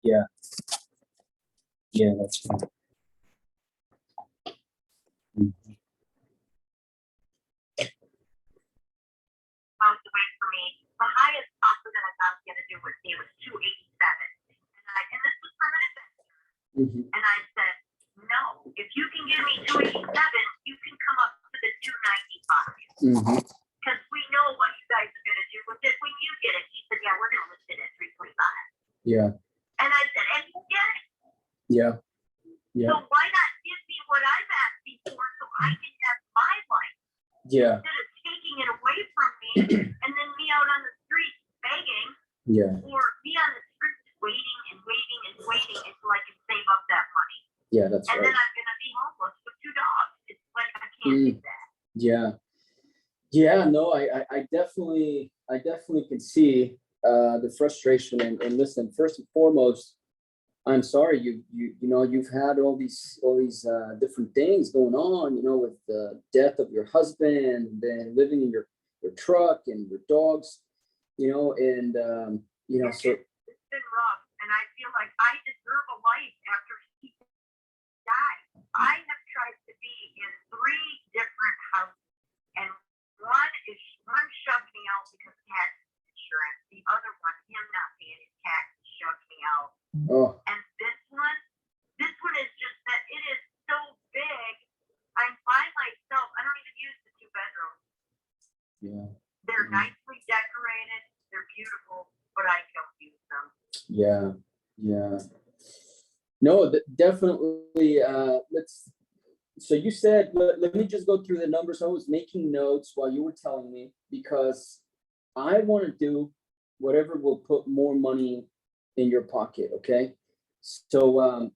Yeah. Yeah, that's right. Mhm. Pounds away from me. The highest offer that I thought was going to do with me was 287, and this was from an investor. Mhm. And I said, no, if you can give me 287, you can come up to the 295. Mhm. Because we know what you guys are going to do with it when you get it. He said, yeah, we're going to list it at 325. Yeah. And I said, and you get it. Yeah. Yeah. So why not give me what I'm asking for so I can have my life Yeah. instead of taking it away from me and then me out on the street begging, Yeah. or me on the street waiting and waiting and waiting until I can save up that money. Yeah, that's And right. then I'm going to be homeless with 2 dogs. It's like I can't do that. Yeah. Yeah, no, I definitely can see the frustration, and listen, first and foremost, I'm sorry you know you've had all these different things going on, with the death of your husband, and then living in your truck and your dogs, and so It's been rough, and I feel like I deserve a life after he died. I have tried to be in 3 different houses, and one shoved me out because of tax insurance. The other one, him not paying his taxes, shoved me out. oh And this one is just that it is so big. I'm by myself. I don't even use the 2 bedrooms. yeah. They're nicely decorated. They're beautiful, but I don't use them. Yeah, yeah. No, definitely. So you said, let me just go through the numbers. I was making notes while you were telling me, because I want to do whatever will put more money in your pocket. Okay. So, 297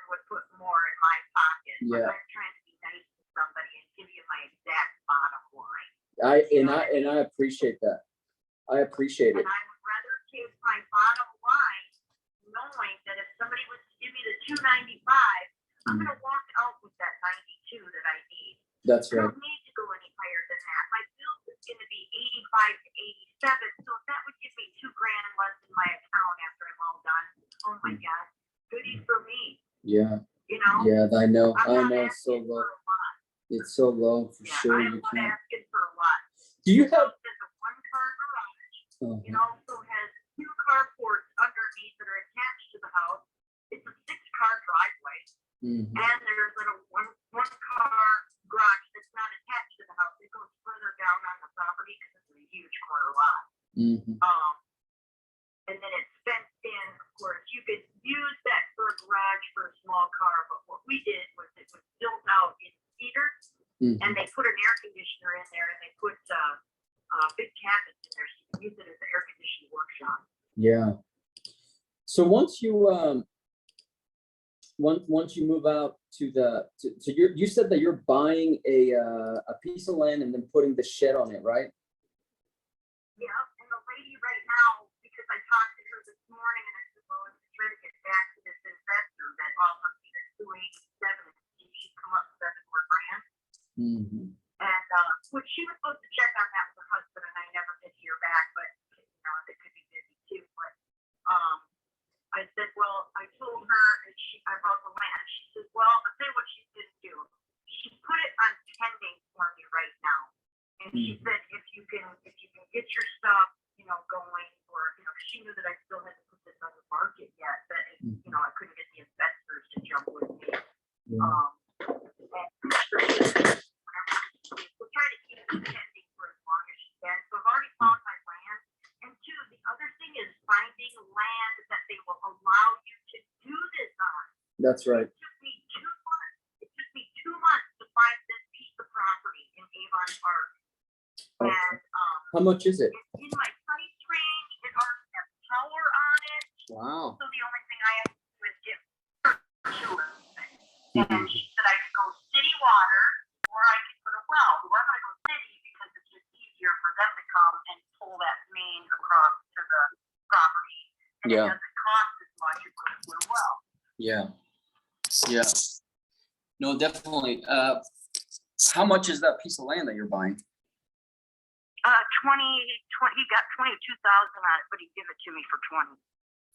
would put more in my pocket. Yeah. But I'm trying to be nice to somebody and give you my exact bottom line. I appreciate that. I appreciate it. And I would rather take my bottom line, knowing that if somebody was to give me the 295, I'm going to walk out with that 92 that I need. That's I right. don't need to go any higher than that. My bill is going to be 85 to 87, so if that would give me $2,000 less in my account after I'm all done, oh my God, goodies for me. Yeah. You know? Yeah, I know. I'm not It's so asking low. for a lot. It's so low for Yeah, sure. I am You not can't. asking for a lot. Do you have? There's a 1-car garage. Uh-huh. It also has 2 carports underneath that are attached to the house. It's a 6-car driveway. Mhm. And there's a one-car garage that's not attached to the house. It goes further down on the property because it's a huge corner lot. Mhm. And then it's fenced in. Of course, you could use that for a garage for a small car, but what we did was it was built out in cedar, Mhm. and they put an air conditioner in there, and they put big cabinets in there, so you can use it as an air conditioning workshop. Yeah. So once you move out to so you said that you're buying a piece of land and then putting the shed on it, right? Yeah, and the lady right now, because I talked to her this morning, and I said, well, I'm trying to get back to this investor that offered me the 287, and she's come up with $7,000. Mm-hmm. And which she was supposed to check on that with her husband, and I never did hear back, but it could be busy too. But I said, well, I told her, and I bought the land. She said, well, I'll tell you what she's going to do. She put it on pending for me right now, and she said, if you can get your stuff, going, or she knew that I still hadn't put this on the market yet, that I couldn't get the investors to jump with me. Yeah. And we'll try to keep it pending for as long as she can. So I've already found my land. And 2, the other thing is finding land that they will allow you to do this on. That's right. It took me 2 months. It took me 2 months to find this piece of property in Avon Park. Okay. And how much is it? It's in my price range. It already has power on it. Wow. So the only thing I have to do is get her to it. And she said I could go city water, or I could put a well. Well, I'm going to go city because it's just easier for them to come and pull that main across to the property. And Yeah. It doesn't cost as much as going to put a well. Yeah. Yeah. No, definitely. How much is that piece of land that you're buying? 20, he got 22,000 on it, but he gave it to me for 20.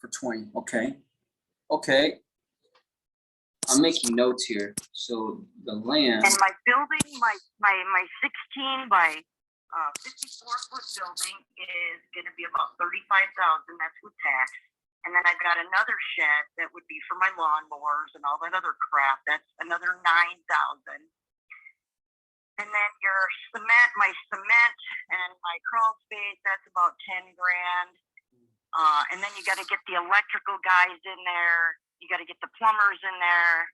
For 20, okay. Okay. I'm making notes here. So the land, And my building, my 16 by 54-foot building is going to be about 35,000. That's with tax. And then I've got another shed that would be for my lawnmowers and all that other crap. That's another 9,000. And then your cement, my cement and my crawl space, that's about 10 grand. And then you got to get the electrical guys in there. You got to get the plumbers in there.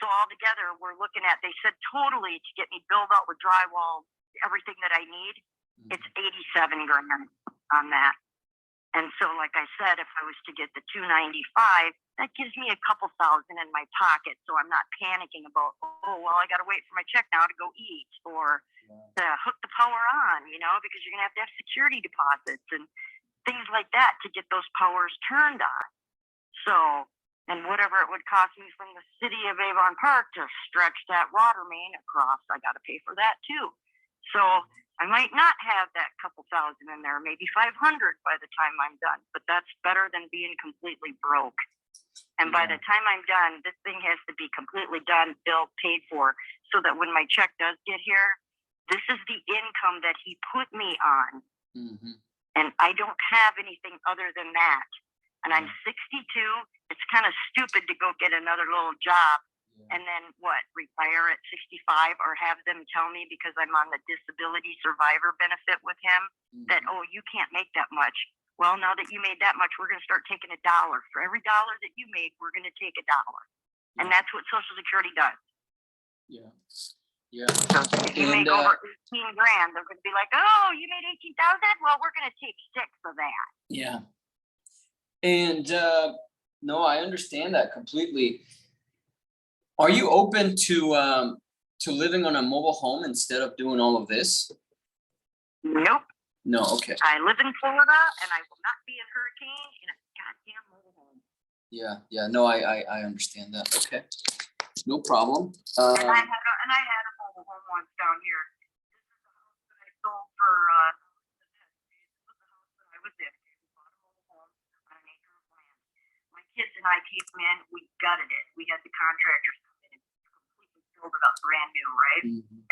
So altogether, we're looking at, they said totally to get me built out with drywall, everything that I need, it's 87 grand on that. And so, like I said, if I was to get the 295, that gives me a couple thousand in my pocket. So I'm not panicking about, oh, well, I got to wait for my check now to go eat or to hook the power on, because you're going to have security deposits and things like that to get those powers turned on. So, and whatever it would cost me from the city of Avon Park to stretch that water main across, I got to pay for that too. So I might not have that couple thousand in there, maybe 500 by the time I'm done, but that's better than being completely broke. And by the time I'm done, this thing has to be completely done, built, paid for, so that when my check does get here, this is the income that he put me on. And I don't have anything other than that. And I'm 62. It's kind of stupid to go get another little job and then retire at 65 or have them tell me because I'm on the disability survivor benefit with him that, oh, you can't make that much. Well, now that you made that much, we're going to start taking $1. For every dollar that you make, we're going to take $1. And that's what Social Security does. Yeah. So if you make over 18 grand, they're going to be like, oh, you made 18,000? Well, we're going to take 6 of that. Yeah. And no, I understand that completely. Are you open to living on a mobile home instead of doing all of this? Nope. No, okay. I live in Florida, and I will not be a hurricane in a goddamn mobile home. Yeah. No, I understand that. Okay, no problem. And I had a mobile home once down here. This is the house that I sold for. This was the house that I was in. We bought a mobile home on an acre of land. My kids and I came in. We gutted it. We had the contractors come in and completely filled it up brand new, right?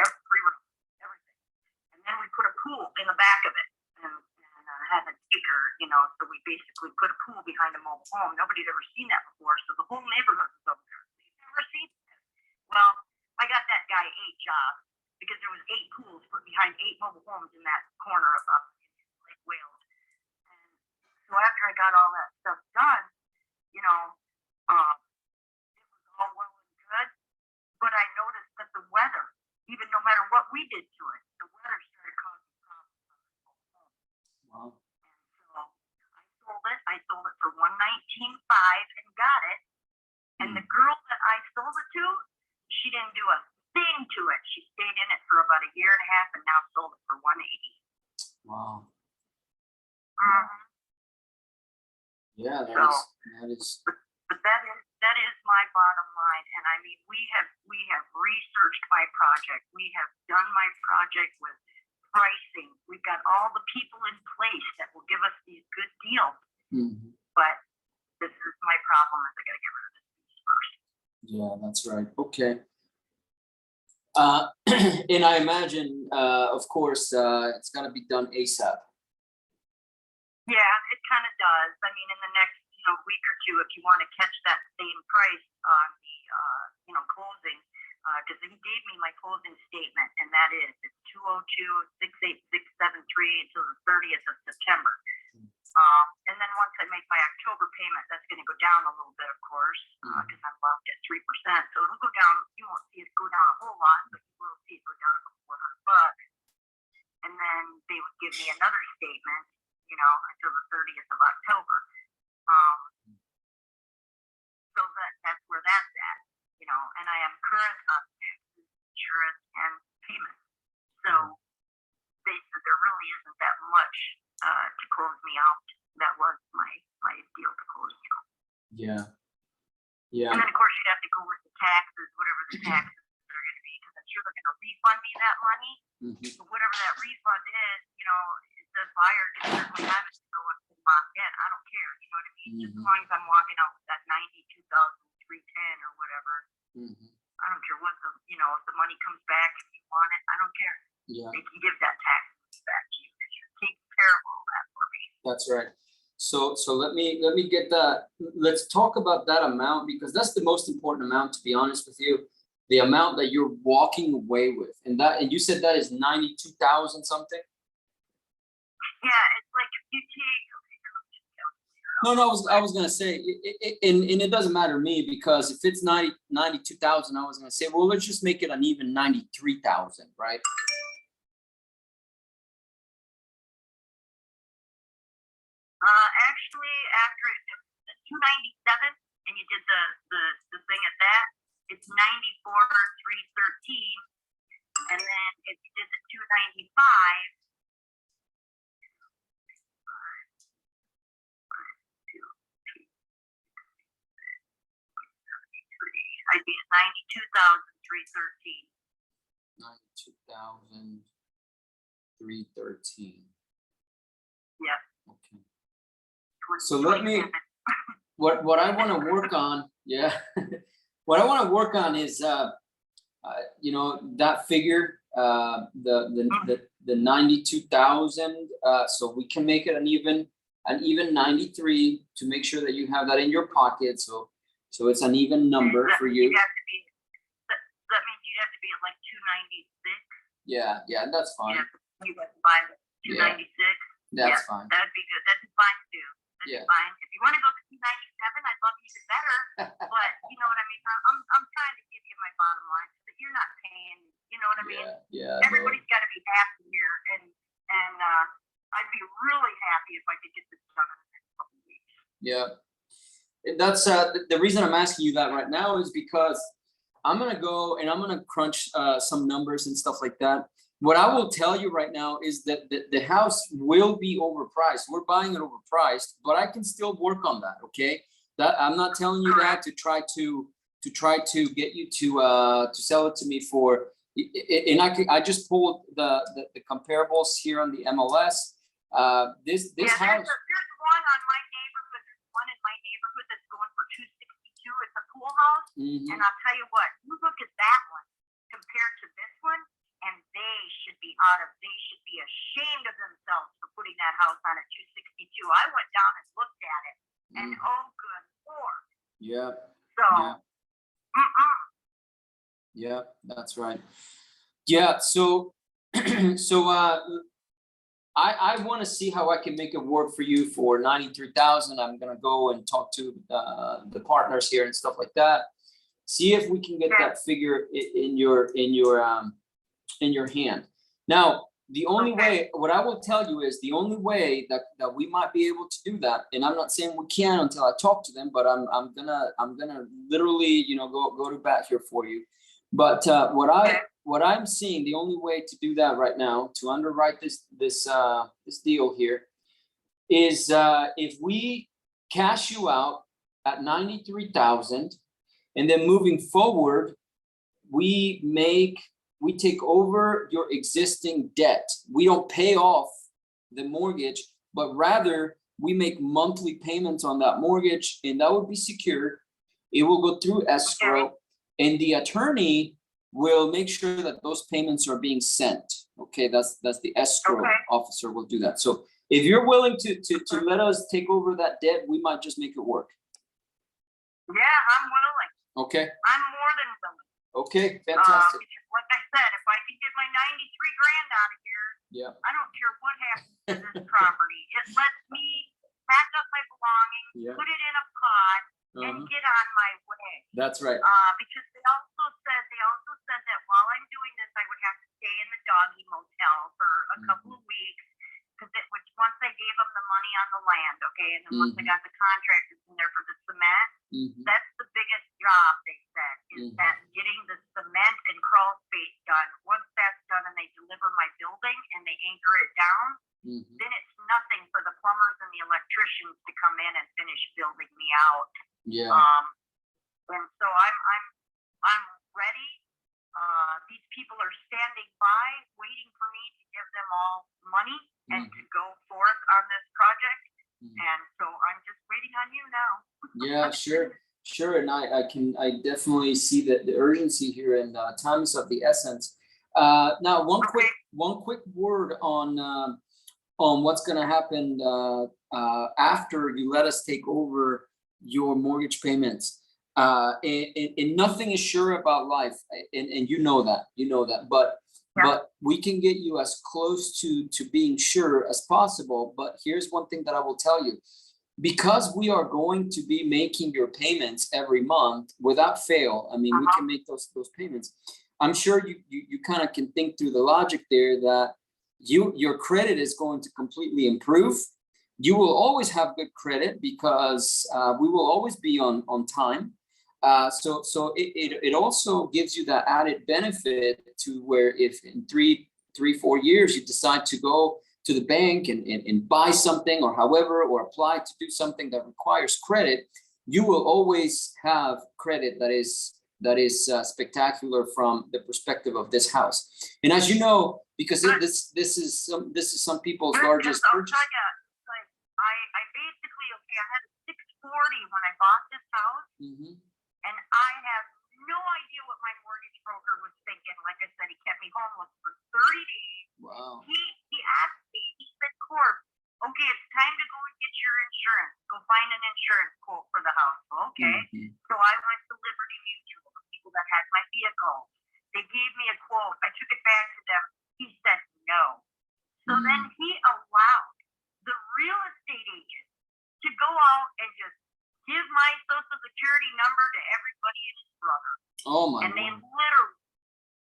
Every room, everything. And then we put a pool in the back of it, and had an acre, so we basically put a pool behind a mobile home. Nobody'd ever seen that before, so the whole neighborhood was over there. You've never seen this. Well, I got that guy 8 jobs because there was 8 pools put behind 8 mobile homes in that corner of Lake Wales. And so after I got all that stuff done, it was all well and good, but I noticed that the weather, even no matter what we did to it, the weather started causing problems on this mobile home. Wow. And so I sold it for $119,500 and got it. And the girl that I sold it to, she didn't do a thing to it. She stayed in it for about 1.5 years and now sold it for $180,000. Wow. Yeah, that is. But that is my bottom line. And I mean, we have researched my project. We have done my project with pricing. We've got all the people in place that will give us these good deals. But this is my problem is I got to get rid of this piece first. Yeah, that's right. Okay. And I imagine, of course, it's got to be done ASAP. Yeah, it kind of does. I mean, in the next week or two, if you want to catch that same price on the closing, because he gave me my closing statement, and that is it's 202-68673 until the 30th of September. And then once I make my October payment, that's going to go down a little bit, of course, because I'm locked at 3%. So it'll go down. You won't see it go down a whole lot, but you will see it go down $400. And then they would give me another statement, until the 30th of October. So that's where that's at, and I am current on taxes, insurance, and payments. So they said there really isn't that much to close me out. That was my deal to close me out. Yeah. And then of course you'd have to go with the taxes, whatever the taxes are going to be, because I'm sure they're going to refund me that money. So whatever that refund is, the buyer can certainly have it to go and lock in. I don't care. You know what I mean? As long as I'm walking out with that 92,310 or whatever. I don't care what if the money comes back if you want it, I don't care. Yeah. They can give that tax back to you because you're taking care of all that for me. That's right. So let me get that. Let's talk about that amount, because that's the most important amount, to be honest with you. The amount that you're walking away with, and you said that is 92,000 something. Yeah, it's like if you take. No, I was gonna say, and it doesn't matter to me, because if it's 92,000, I was gonna say, well, let's just make it an even 93,000, right? Actually, after the 297, and you did the thing at that, it's 94,313, and then if you did the 295. I'd be at 92,313. 92,313. Yeah. Okay. So let me. What I want to work on, yeah. What I want to work on is, that figure, the 92,000. So we can make it an even 93 to make sure that you have that in your pocket. So it's an even number for you. That means you'd have to be at like 296. Yeah, that's fine. You got to buy it 296. That's fine. That'd be good. That's fine too. That's fine. If you want to go to 297, I'd love you to better. But you know what I mean. I'm trying to give you my bottom line so that you're not paying. You know what I mean? Yeah. Everybody's got to be happy here, and I'd be really happy if I could get this done in the next couple of weeks. Yeah. That's the reason I'm asking you that right now is because I'm gonna go and I'm gonna crunch some numbers and stuff like that. What I will tell you right now is that the house will be overpriced. We're buying it overpriced, but I can still work on that. Okay, that I'm not telling you that to try to get you to sell it to me for. And I just pulled the comparables here on the MLS. This house. There's one on my neighborhood. There's one in my neighborhood that's going for 262. It's a pool house, and I'll tell you what. You look at that one compared to this one, and they should be ashamed of themselves for putting that house on at 262. I went down and looked at it, and oh, good Lord. Yeah. So. Yeah, that's right. Yeah, so I want to see how I can make it work for you for 93,000. I'm gonna go and talk to the partners here and stuff like that. See if we can get that figure in your hand. Now, the only way, what I will tell you is the only way that we might be able to do that, and I'm not saying we can until I talk to them, but I'm gonna literally, go to bat here for you. But what I'm seeing, the only way to do that right now, to underwrite this deal here, is if we cash you out at 93,000, and then moving forward, we take over your existing debt. We don't pay off the mortgage, but rather we make monthly payments on that mortgage, and that would be secured. It will go through escrow, and the attorney will make sure that those payments are being sent. Okay, that's the escrow officer will do that. So if you're willing to let us take over that debt, we might just make it work. Yeah, I'm willing. Okay. I'm more than willing. Okay, fantastic. Like I said, if I can get my 93 grand out of here, I don't care what happens to this property. It lets me pack up my belongings, put it in a pot, and get on my way. That's right. Because they also said that while I'm doing this, I would have to stay in the doggy motel for a couple of weeks, because once I gave them the money on the land, and then once I got the contractors in there for the cement, that's the biggest job, they said, is that getting the cement and crawl space done. Once that's done and they deliver my building and they anchor it down, then it's nothing for the plumbers and the electricians to come in and finish building me out. Yeah. And so I'm ready. These people are standing by, waiting for me to give them all money and to go forth on this project. And so I'm just waiting on you. Yeah, sure. And I definitely see the urgency here, and time is of the essence. Now, one quick word on what's going to happen after you let us take over your mortgage payments. And nothing is sure about life, and you know that, but we can get you as close to being sure as possible. But here's one thing that I will tell you. Because we are going to be making your payments every month without fail. I mean, we can make those payments. I'm sure you kind of can think through the logic there that your credit is going to completely improve. You will always have good credit because we will always be on time. So it also gives you that added benefit to where if in 4 years you decide to go to the bank and buy something or however, or apply to do something that requires credit, you will always have credit that is spectacular from the perspective of this house. And as you know, because this is some people's largest purchase. I basically, I had a 640 when I bought this house, and I have no idea what my mortgage broker was thinking. Like I said, he kept me homeless for 30 days. Wow. He asked me, he said, Corb, okay, it's time to go and get your insurance. Go find an insurance quote for the house. Okay. So I went to Liberty Mutual, the people that had my vehicle. They gave me a quote. I took it back to them. He said no. So then he allowed the real estate agent to go out and just give my social security number to everybody and his brother. Oh my And they God. literally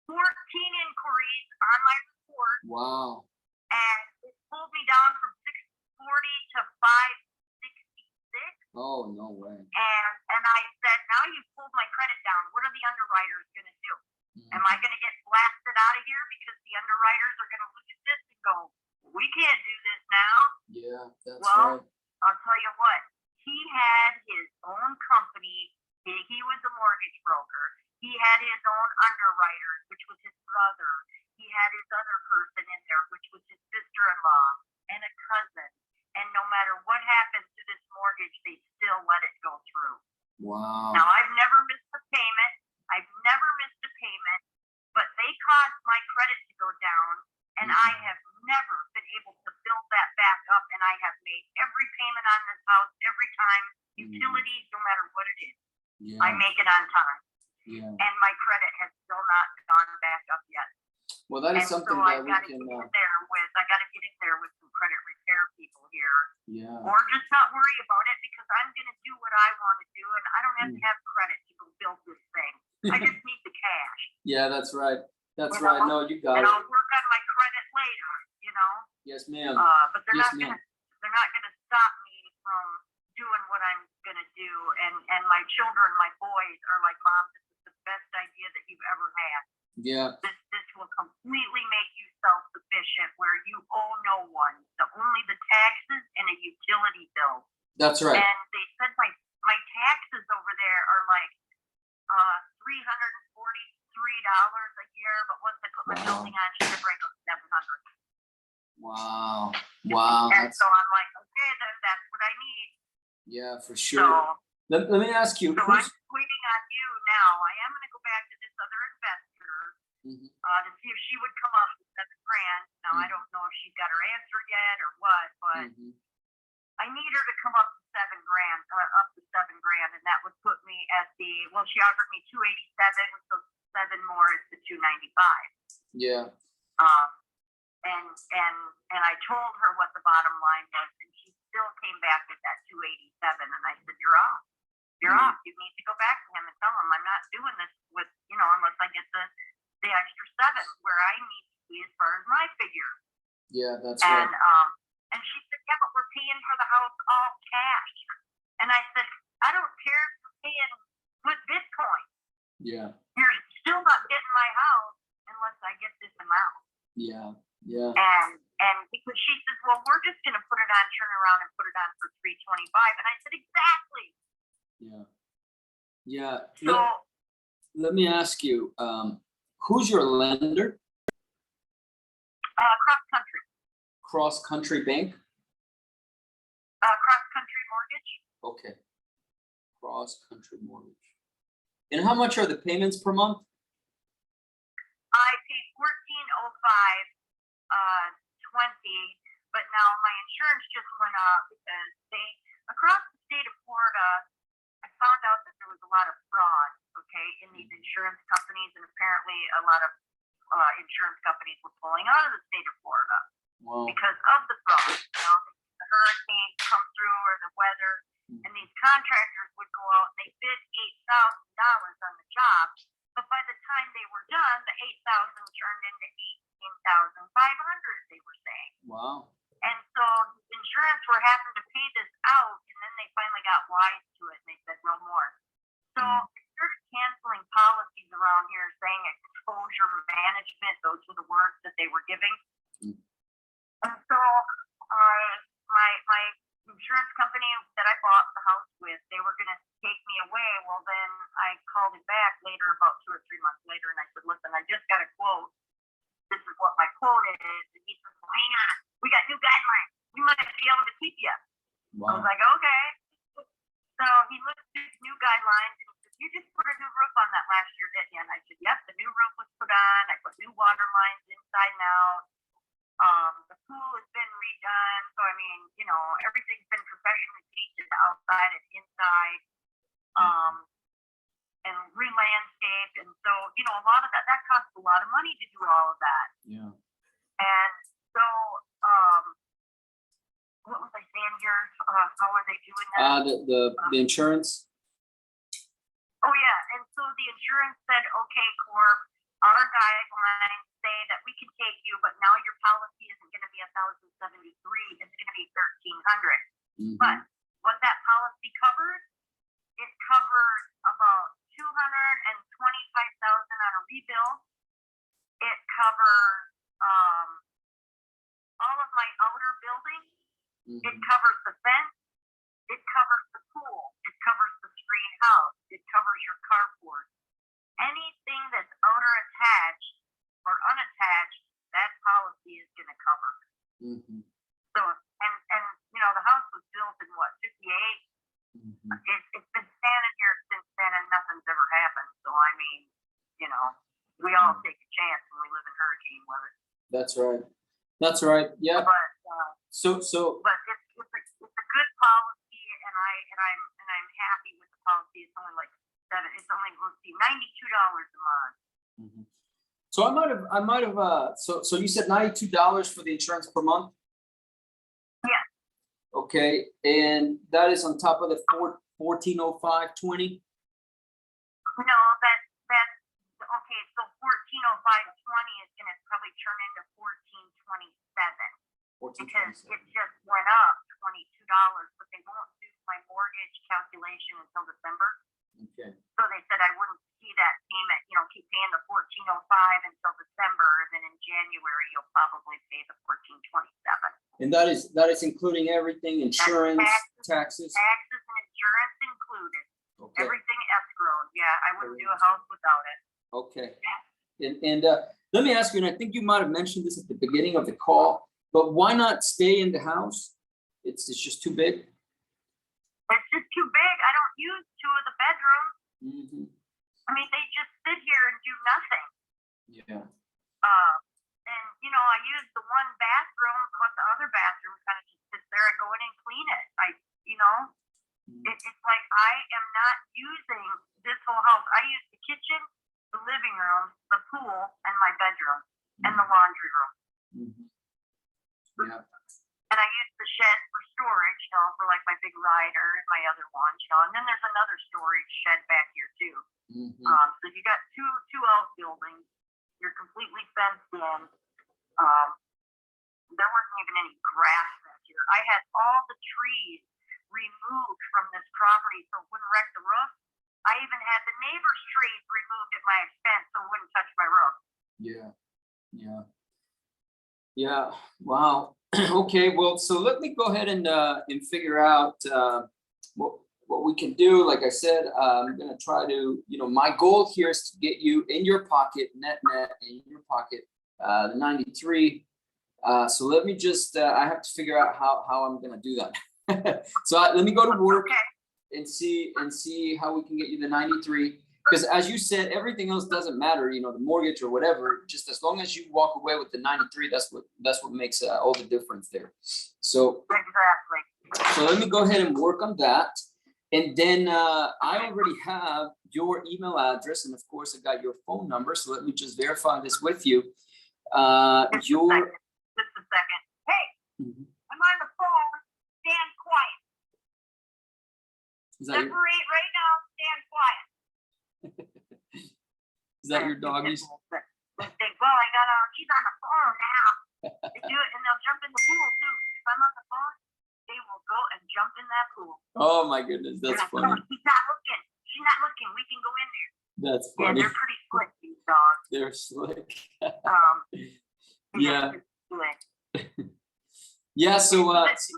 14 inquiries on my report. Wow. And it pulled me down from 640 to 566. Oh, no way. And I said, now you've pulled my credit down. What are the underwriters going to do? Am I going to get blasted out of here because the underwriters are going to look at this and go, we can't do this now? Yeah, that's right. I'll tell you what, he had his own company. He was a mortgage broker. He had his own underwriter, which was his brother. He had his other person in there, which was his sister-in-law and a cousin. And no matter what happens to this mortgage, they still let it go through. Wow. Now, I've never missed a payment, but they caused my credit to go down, and I have never been able to build that back up, and I have made every payment on this house every time, utilities, no matter what it is. Yeah. I make it on time. Yeah. And my credit has still not gone back up yet. Well, that is something that we can. I got to get in there with some credit repair people here. Yeah. Or just not worry about it because I'm going to do what I want to do, and I don't have to have credit to go build this thing. I just need the cash. Yeah, that's right. That's right. No, you got it. And I'll work on my credit later. Yes, ma'am. But they're not gonna stop me from doing what I'm gonna do. And my children, my boys, are like, Mom, this is the best idea that you've ever had. Yeah. This will completely make you self-sufficient, where you owe no one. Only the taxes and a utility bill. That's right. And they said my taxes over there are like $343 a year, but once I put my building on, she said right goes $700. Wow. And so I'm like, okay, then that's what I need. Yeah, for sure. Let me ask you. So I'm waiting on you now. I am going to go back to this other investor to see if she would come up with $7,000. Now I don't know if she's got her answer yet or what, but I need her to come up to $7,000, and that would put me at she offered me $287, so 7 more is the $295. Yeah. And I told her what the bottom line was, and she still came back with that $287, and I said, you're off. You're off. You need to go back to him and tell him I'm not doing this with, unless I get the extra 7 where I need to be as far as my figure. Yeah, that's right. And she said, yeah, but we're paying for the house all cash. And I said, I don't care if you're paying with Bitcoin. Yeah. You're still not getting my house unless I get this amount. Yeah. Yeah. And because she says, well, we're just going to put it on, turn around and put it on for $325. And I said, exactly. Yeah. Yeah. So let me ask you, who's your lender? Cross Country. Cross Country Bank? Cross Country Mortgage. Okay. cross-country mortgage. And how much are the payments per month? I paid $14.05, 20, but now my insurance just went up because across the state of Florida, I found out that there was a lot of fraud, okay, in these insurance companies, and apparently a lot of insurance companies were pulling out of the state of Florida because of the fraud. The hurricanes come through or the weather, and these contractors would go out and they bid $8,000 on the job, but by the time they were done, the $8,000 turned into $18,500, they were saying. Wow. And so insurance were having to pay this out, and then they finally got wise to it, and they said no more. So they started canceling policies around here saying exposure management, those were the words that they were giving. And so my insurance company that I bought the house with, they were going to take me away. Well, then I called him back later, about 2 or 3 months later, and I said, listen, I just got a quote. This is what my quote is. And he said, well, hang on, we got new guidelines. We might be able to keep you. I was like, okay. So he looked at these new guidelines and he said, you just put a new roof on that last year, didn't you? And I said, yep, the new roof was put on. I put new water lines inside and out. The pool has been redone. So, I mean, everything's been professionally painted outside and inside. And re-landscaped. And so, a lot of that costs a lot of money to do all of that. Yeah. And so, what was I saying here? How are they doing that? The insurance. Oh yeah, and so the insurance said, okay, Corp, our guidelines say that we can take you, but now your policy isn't going to be $1,073; it's going to be $1,300. But what that policy covers, it covers about $225,000 on a rebuild. It covers all of my outer buildings. It covers the fence. It covers the pool. It covers the screen house. It covers your carport. Anything that's owner attached or unattached, that policy is going to cover. So, and the house was built in what, 58? It's been standing here since then, and nothing's ever happened. So, I mean, we all take a chance when we live in hurricane weather. That's right. That's right. Yeah. But So. But it's a good policy, and I'm happy with the policy. It's only let's see, $92 a month. So I might have. So you said $92 for the insurance per month. Yeah. Okay, and that is on top of the $14.05.20. No, that's okay. So $14.05.20 is going to probably turn into $14.27. Because it just went up $22, but they won't do my mortgage calculation until December. Okay. So they said I wouldn't see that payment, keep paying the $14.05 until December, and then in January you'll probably pay the $14.27. And that is including everything, insurance, taxes. Taxes and insurance included. Okay. Everything escrowed. Yeah, I wouldn't do a house without it. Okay. And let me ask you, and I think you might have mentioned this at the beginning of the call, but why not stay in the house? It's just too big. It's just too big. I don't use 2 of the bedrooms. I mean, they just sit here and do nothing. Yeah. And I use the one bathroom, but the other bathroom kind of just sits there. I go in and clean it. It's like I am not using this whole house. I use the kitchen, the living room, the pool, and my bedroom, and the laundry room. Yeah. And I use the shed for storage, for like my big rider and my other ones, and then there's another storage shed back here too. So you got two outbuildings. You're completely fenced in. There wasn't even any grass back here. I had all the trees removed from this property so it wouldn't wreck the roof. I even had the neighbor's trees removed at my expense so it wouldn't touch my roof. Yeah. Wow. Okay. Well, so let me go ahead and figure out what we can do. Like I said, I'm going to try to, my goal here is to get you in your pocket, net in your pocket, the 93. So let me just, I have to figure out how I'm going to do that. So let me go to work. and see how we can get you the 93. Because as you said, everything else doesn't matter, you know, the mortgage or whatever. Just as long as you walk away with the 93, that's what makes all the difference there. So Exactly. so let me go ahead and work on that. And then I already have your email address, and of course I got your phone number. So let me just verify this with you. Just a second. Hey, I'm on the phone. Stand quiet. Separate right now. Stand quiet. Is that your doggies? Well, I got she's on the phone now. They do it, and they'll jump in the pool too. If I'm on the phone, they will go and jump in that pool. Oh my goodness, that's funny. She's not looking. She's not looking. We can go in there. That's funny. Yeah, they're pretty slick, these dogs. They're slick. Yeah. Yeah, so 202-686-73,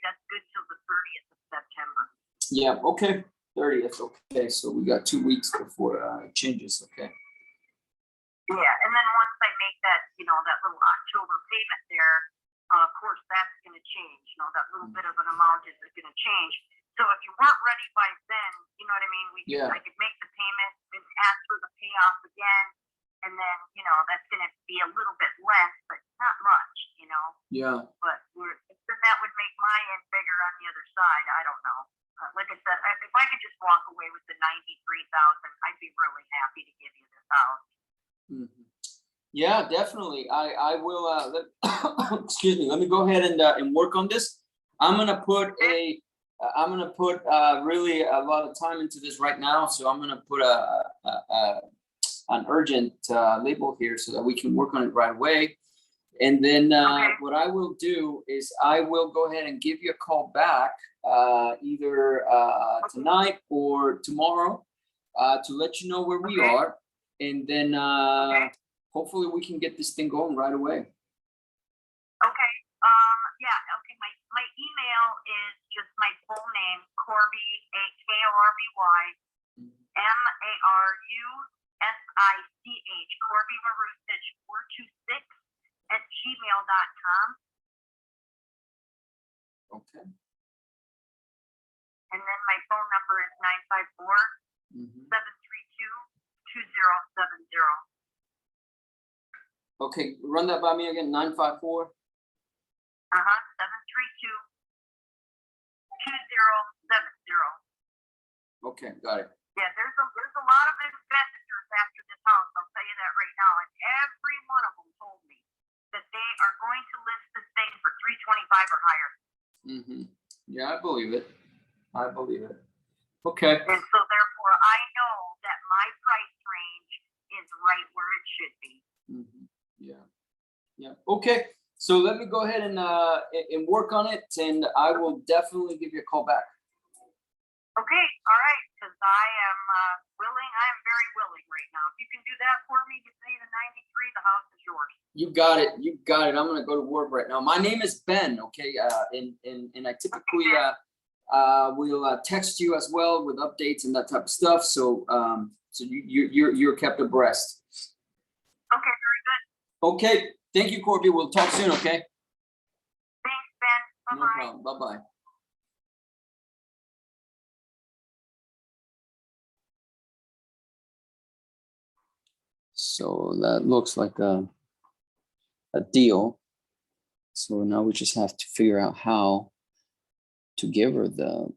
that's good till the 30th of September. Yeah, okay. 30th, okay. So we got 2 weeks before it changes, okay. Yeah, and then once I make that, you know, that little October payment there, of course, that's going to change. You know, that little bit of an amount is going to change. So if you weren't ready by then, you know what I mean? I could make the payment and ask for the payoff again. And then, you know, that's going to be a little bit less, but not much, you know? Yeah. But then that would make my end bigger on the other side. I don't know. Like I said, if I could just walk away with the 93,000, I'd be really happy to give you this house. Mm-hmm. Yeah, definitely. I will. Excuse me. Let me go ahead and work on this. I'm gonna put really a lot of time into this right now. So I'm gonna put an urgent label here so that we can work on it right away. And then what I will do is I will go ahead and give you a call back either tonight or tomorrow to let you know where we are. And then hopefully we can get this thing going right away. Okay. Yeah. Okay. My email is just my full name, Corby, Korby, MARUSICH, Corby Marusich 426 @gmail.com. Okay. And then my phone number is 954-732-2070. Okay, run that by me again. 954. 732-2070. Okay, got it. Yeah, there's a lot of investors after this house. I'll tell you that right now, and every one of them told me that they are going to list this thing for 325 or higher. Yeah, I believe it. Okay. And so therefore, I know that my price range is right where it should be. Yeah. Okay. So let me go ahead and work on it, and I will definitely give you a call back. Okay, all right, because I am willing. I am very willing right now. If you can do that for me, get me the 93, the house is yours. You got it. I'm gonna go to work right now. My name is Ben. Okay, and I typically will text you as well with updates and that type of stuff. So you're kept abreast. Okay, very good. Okay, thank you, Corby. We'll talk soon. Okay. Thanks, Ben. Bye-bye. No problem. Bye-bye. So that looks like a deal. So now we just have to figure out how to give her the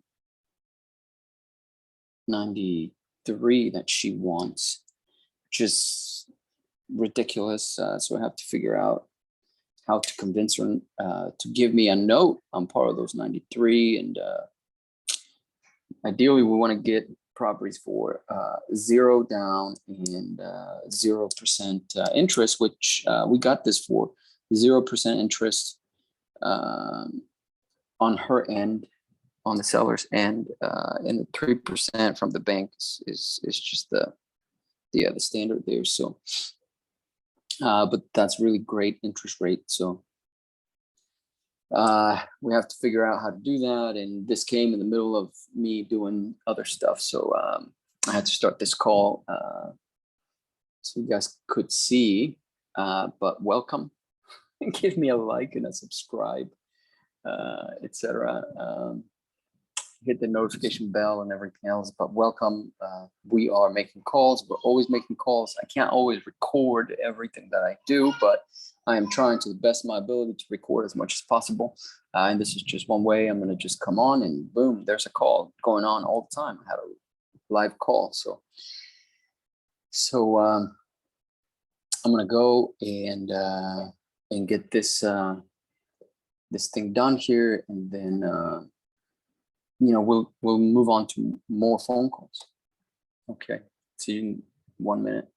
93 that she wants. Just ridiculous. So I have to figure out how to convince her to give me a note on part of those 93. And ideally, we want to get properties for 0 down and 0% interest, which we got this for 0% interest on her end, on the seller's end, and the 3% from the bank is just the standard there. So, but that's really great interest rate. So we have to figure out how to do that. And this came in the middle of me doing other stuff. So I had to start this call so you guys could see, but welcome. Give me a like and a subscribe. etc. Hit the notification bell and everything else. But welcome. We are making calls. We're always making calls. I can't always record everything that I do, but I am trying to the best of my ability to record as much as possible. And this is just one way. I'm going to just come on and boom, there's a call going on all the time. I had a live call. So I'm going to go and get this this thing done here, and then we'll move on to more phone calls. Okay, see you in 1 minute.